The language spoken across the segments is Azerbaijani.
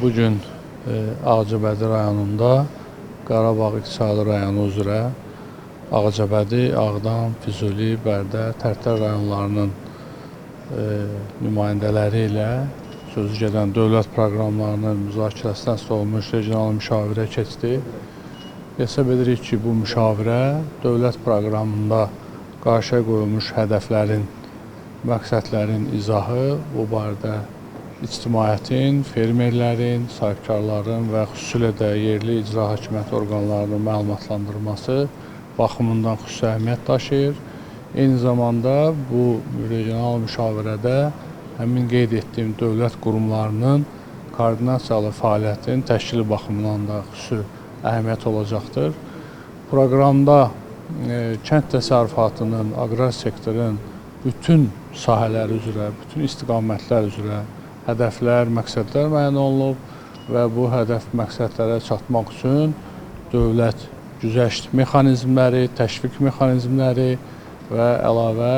Bugün Ağcabədi rayonunda Qarabağ İqtisadi rayonu üzrə Ağcabədi, Ağdam, Füzuli, Bərdə, Tərtər rayonlarının nümayəndələri ilə sözügedən dövlət proqramlarının müzakirəsindən sonra olmuş regional müşavirə keçdi. Hesab edirik ki, bu müşavirə dövlət proqramında qarşıya qoyulmuş hədəflərin, məqsədlərin izahı, bu barədə ictimaiyyətin, fermerlərin, sahibkarların və xüsusilə də yerli icra hakimiyyəti orqanlarının məlumatlandırılması baxımından xüsusi əhəmiyyət daşıyır. Eyni zamanda bu regional müşavirədə həmin qeyd etdiyim dövlət qurumlarının koordinasiyalı fəaliyyətin təşkili baxımından da xüsusi əhəmiyyət olacaqdır. Proqramda kənd təsərrüfatının, aqrar sektorun bütün sahələri üzrə, bütün istiqamətlər üzrə hədəflər, məqsədlər müəyyən olunub və bu hədəf məqsədlərə çatmaq üçün dövlət güzəşt mexanizmləri, təşviq mexanizmləri və əlavə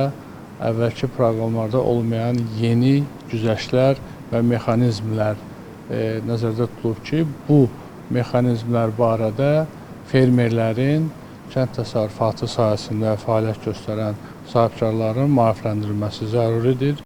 əvvəlki proqramlarda olmayan yeni güzəştlər və mexanizmlər nəzərdə tutulub ki, bu mexanizmlər barədə fermerlərin kənd təsərrüfatı sahəsində fəaliyyət göstərən sahibkarların maarifləndirilməsi zəruridir.